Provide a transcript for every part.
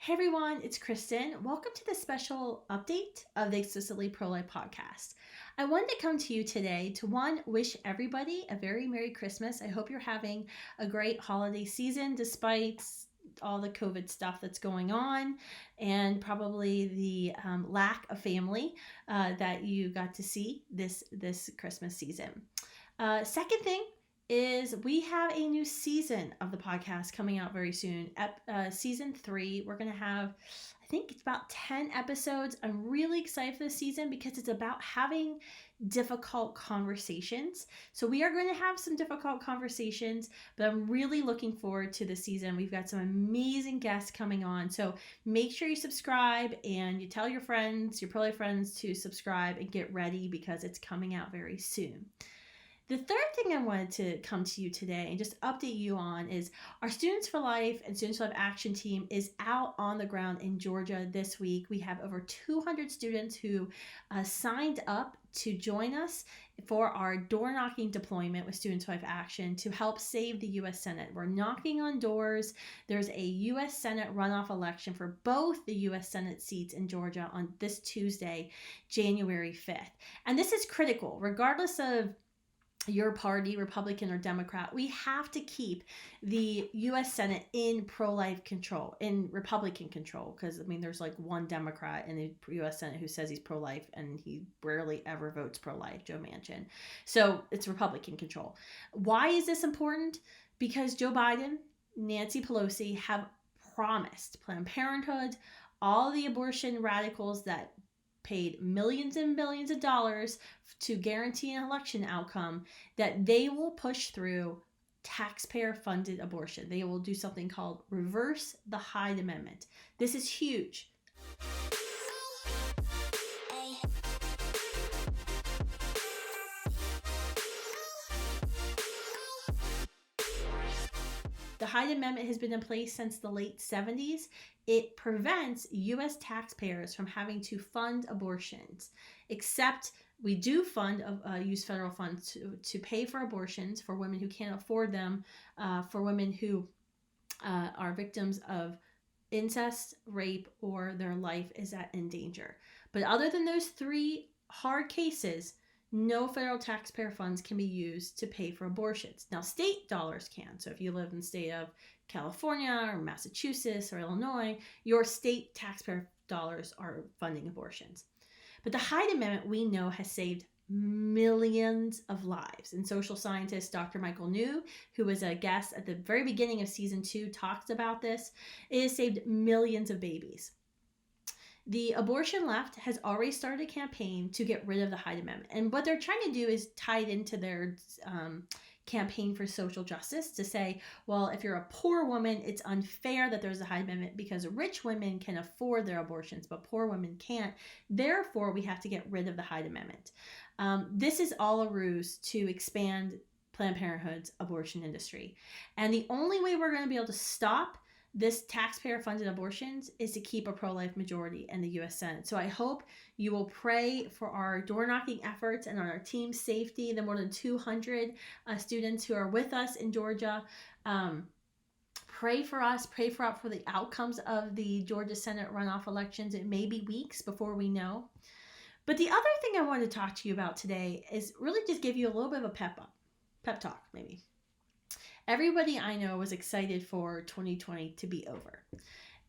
Hey everyone, it's Kristen. Welcome to the special update of the Explicitly Pro-Life podcast. I wanted to come to you today to wish everybody a very Merry Christmas. I hope you're having a great holiday season despite all the COVID stuff that's going on and probably the lack of family that you got to see this Christmas season. Second thing is we have a new season of the podcast coming out very soon. Season 3, we're going to have, I think it's about 10 episodes. I'm really excited for this season because it's about having difficult conversations. So we are going to have some difficult conversations, but I'm really looking forward to the season. We've got some amazing guests coming on. So make sure you subscribe and you tell your friends, your pro-life friends to subscribe and get ready because it's coming out very soon. The third thing I wanted to come to you today and just update you on is our Students for Life and Students for Life Action Team is out on the ground in Georgia this week. We have over 200 students who signed up to join us for our door knocking deployment with Students for Life Action to help save the U.S. Senate. We're knocking on doors. There's a U.S. Senate runoff election for both the U.S. Senate seats in Georgia on this Tuesday, January 5th. And this is critical, regardless of your party, Republican or Democrat. We have to keep the U.S. Senate in pro-life control, in Republican control, because, there's like one Democrat in the U.S. Senate who says he's pro-life, and he rarely ever votes pro-life, Joe Manchin. So it's Republican control. Why is this important? Because Joe Biden, Nancy Pelosi have promised Planned Parenthood, all the abortion radicals that paid millions and billions of dollars to guarantee an election outcome, that they will push through taxpayer-funded abortion. They will do something called reverse the Hyde Amendment. This is huge. The Hyde Amendment has been in place since the late 70s. It prevents U.S. taxpayers from having to fund abortions, except we do use federal funds to pay for abortions for women who can't afford them, for women who are victims of incest, rape, or their life is in danger. But other than those three hard cases, no federal taxpayer funds can be used to pay for abortions. Now, state dollars can. So if you live in the state of California or Massachusetts or Illinois, your state taxpayer dollars are funding abortions. But the Hyde Amendment, we know, has saved millions of lives. And social scientist Dr. Michael New, who was a guest at the very beginning of season 2, talks about this. It has saved millions of babies. The abortion left has already started a campaign to get rid of the Hyde Amendment. And what they're trying to do is tie it into their campaign for social justice to say, well, if you're a poor woman, it's unfair that there's a Hyde Amendment because rich women can afford their abortions, but poor women can't. Therefore, we have to get rid of the Hyde Amendment. This is all a ruse to expand Planned Parenthood's abortion industry. And the only way we're going to be able to stop this taxpayer-funded abortions is to keep a pro-life majority in the U.S. Senate. So I hope you will pray for our door-knocking efforts and our team's safety, the more than 200 students who are with us in Georgia. Pray for us, pray for the outcomes of the Georgia Senate runoff elections. It may be weeks before we know. But the other thing I wanted to talk to you about today is really just give you a little bit of a pep talk, maybe. Everybody I know was excited for 2020 to be over.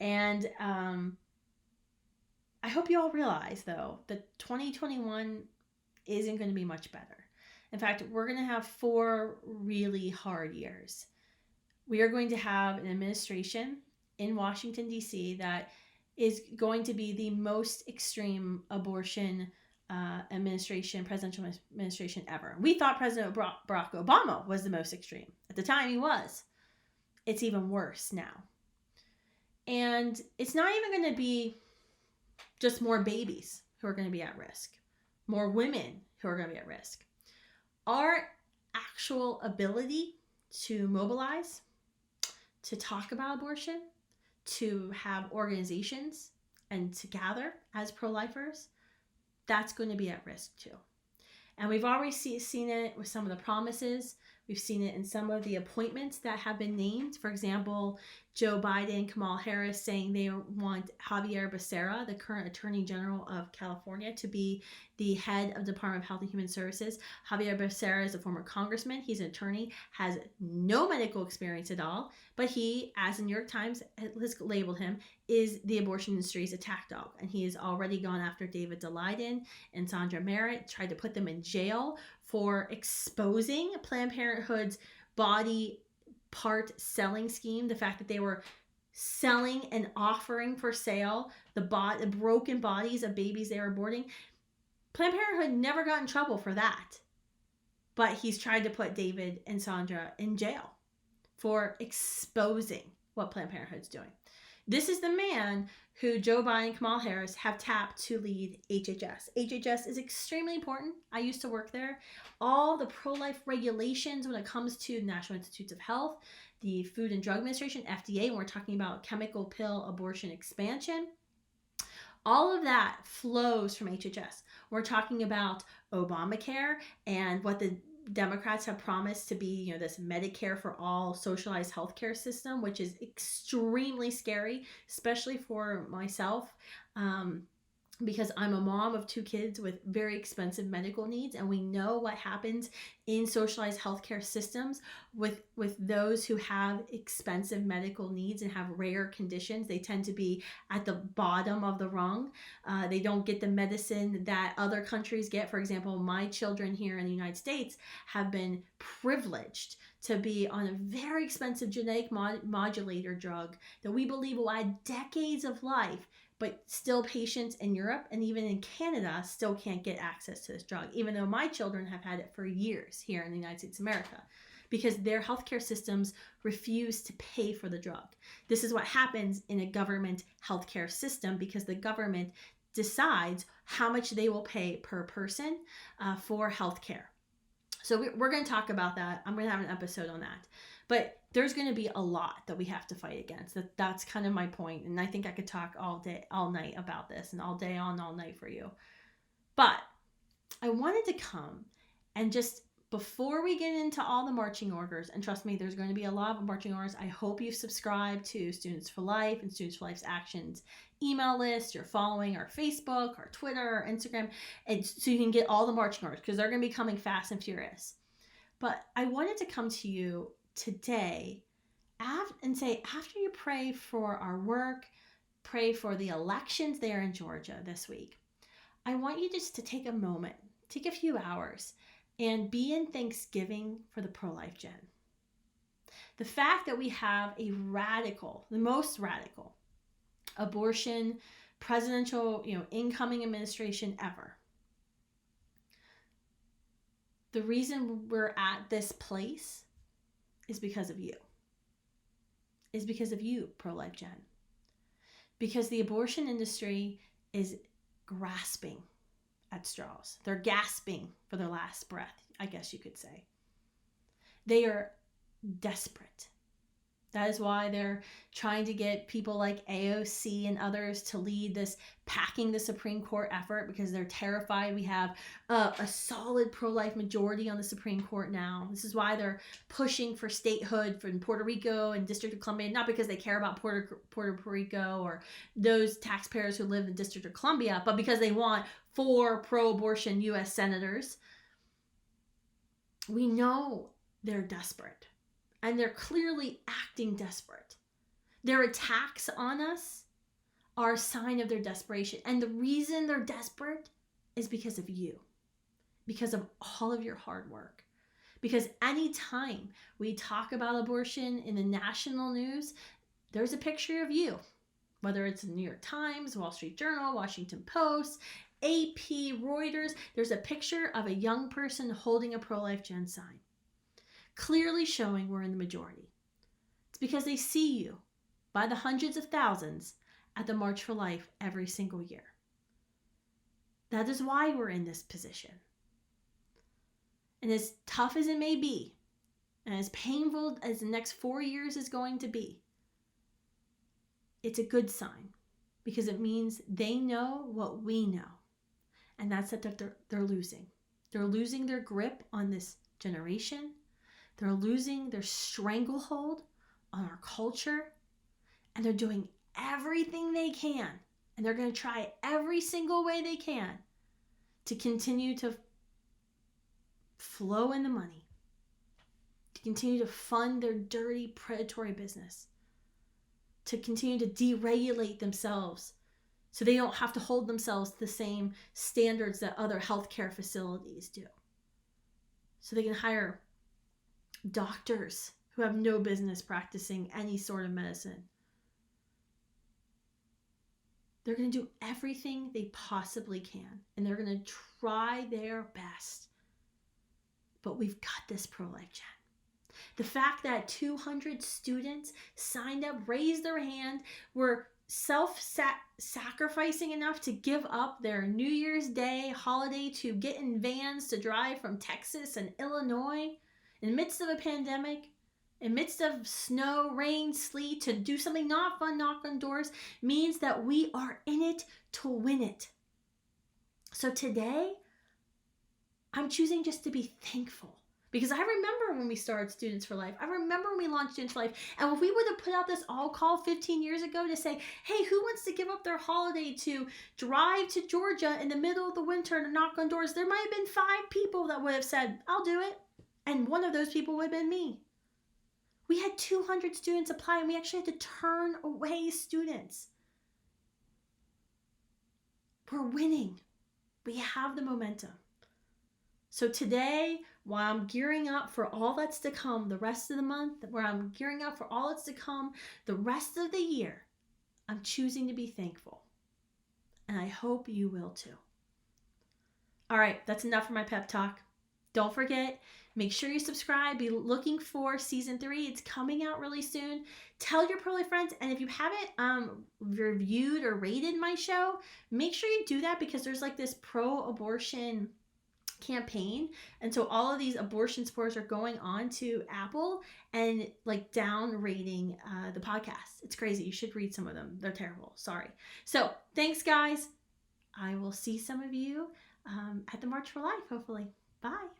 And I hope you all realize, though, that 2021 isn't going to be much better. In fact, we're going to have 4 really hard years. We are going to have an administration in Washington, D.C. that is going to be the most extreme abortion presidential administration ever. We thought President Barack Obama was the most extreme. At the time, he was. It's even worse now. And it's not even going to be just more babies who are going to be at risk, more women who are going to be at risk. Our actual ability to mobilize, to talk about abortion, to have organizations, and to gather as pro-lifers, that's going to be at risk too. And we've already seen it with some of the promises. We've seen it in some of the appointments that have been named. For example, Joe Biden, Kamala Harris saying they want Javier Becerra, the current Attorney General of California, to be the head of the Department of Health and Human Services. Javier Becerra is a former congressman. He's an attorney, has no medical experience at all, but he, as the New York Times has labeled him, is the abortion industry's attack dog. And he has already gone after David Daleiden and Sandra Merritt, tried to put them in jail for exposing Planned Parenthood's body part selling scheme, the fact that they were selling and offering for sale the broken bodies of babies they were aborting. Planned Parenthood never got in trouble for that, but he's tried to put David and Sandra in jail for exposing what Planned Parenthood's doing. This is the man who Joe Biden and Kamala Harris have tapped to lead HHS. HHS is extremely important. I used to work there. All the pro-life regulations when it comes to the National Institutes of Health, the Food and Drug Administration, FDA, when we're talking about chemical pill abortion expansion, all of that flows from HHS. We're talking about Obamacare and what the Democrats have promised to be, this Medicare for all socialized healthcare system, which is extremely scary, especially for myself, because I'm a mom of 2 kids with very expensive medical needs, and we know what happens in socialized healthcare systems with those who have expensive medical needs and have rare conditions. They tend to be at the bottom of the rung. They don't get the medicine that other countries get. For example, my children here in the United States have been privileged to be on a very expensive genetic modulator drug that we believe will add decades of life, but still patients in Europe and even in Canada still can't get access to this drug, even though my children have had it for years here in the United States of America, because their healthcare systems refuse to pay for the drug. This is what happens in a government healthcare system, because the government decides how much they will pay per person for healthcare. So we're going to talk about that. I'm going to have an episode on that. But there's going to be a lot that we have to fight against. That's kind of my point. And I think I could talk all day, all night about this, and all day on, all night for you. But I wanted to come and just, before we get into all the marching orders, and trust me, there's going to be a lot of marching orders. I hope you subscribe to Students for Life and Students for Life's Actions email list. You're following our Facebook, our Twitter, our Instagram, and so you can get all the marching orders, because they're going to be coming fast and furious. But I wanted to come to you today and say, after you pray for our work, pray for the elections there in Georgia this week, I want you just to take a moment, take a few hours, and be in thanksgiving for the pro-life gen. The fact that we have a radical, the most radical abortion presidential, incoming administration ever. The reason we're at this place is because of you. Is because of you, pro-life gen. Because the abortion industry is grasping at straws. They're gasping for their last breath, I guess you could say. They are desperate. That is why they're trying to get people like AOC and others to lead this packing the Supreme Court effort, because they're terrified we have a solid pro-life majority on the Supreme Court now. This is why they're pushing for statehood from Puerto Rico and District of Columbia, not because they care about Puerto Rico or those taxpayers who live in the District of Columbia, but because they want 4 pro-abortion U.S. senators. We know they're desperate. And they're clearly acting desperate. Their attacks on us are a sign of their desperation. And the reason they're desperate is because of you. Because of all of your hard work. Because anytime we talk about abortion in the national news, there's a picture of you. Whether it's the New York Times, Wall Street Journal, Washington Post, AP, Reuters, there's a picture of a young person holding a pro-life gen sign, clearly showing we're in the majority. It's because they see you by the hundreds of thousands at the March for Life every single year. That is why we're in this position. And as tough as it may be, and as painful as the next 4 years is going to be, it's a good sign, because it means they know what we know. And that's that they're losing. They're losing their grip on this generation. They're losing their stranglehold on our culture. And they're doing everything they can. And they're going to try every single way they can to continue to flow in the money, to continue to fund their dirty, predatory business, to continue to deregulate themselves so they don't have to hold themselves to the same standards that other healthcare facilities do. So they can hire doctors who have no business practicing any sort of medicine. They're going to do everything they possibly can, and they're going to try their best. But we've got this pro-life, Jen. The fact that 200 students signed up, raised their hand, were self-sacrificing enough to give up their New Year's Day holiday to get in vans to drive from Texas and Illinois in the midst of a pandemic, in the midst of snow, rain, sleet, to do something not fun, knock on doors, means that we are in it to win it. So today, I'm choosing just to be thankful. Because I remember when we started Students for Life. I remember when we launched Students for Life. And if we would have put out this all call 15 years ago to say, hey, who wants to give up their holiday to drive to Georgia in the middle of the winter to knock on doors, there might have been 5 people that would have said, I'll do it. And one of those people would have been me. We had 200 students apply, and we actually had to turn away students. We're winning. We have the momentum. So today, while I'm gearing up for all that's to come the rest of the month, where I'm gearing up for all that's to come the rest of the year, I'm choosing to be thankful. And I hope you will too. All right, that's enough for my pep talk. Don't forget, make sure you subscribe. Be looking for season 3. It's coming out really soon. Tell your pro-life friends. And if you haven't reviewed or rated my show, make sure you do that, because there's like this pro-abortion campaign, and so all of these abortion supporters are going on to Apple and like down rating the podcast. It's crazy. You should read some of them. They're terrible. Sorry. So thanks, guys. I will see some of you at the March for Life, hopefully. Bye.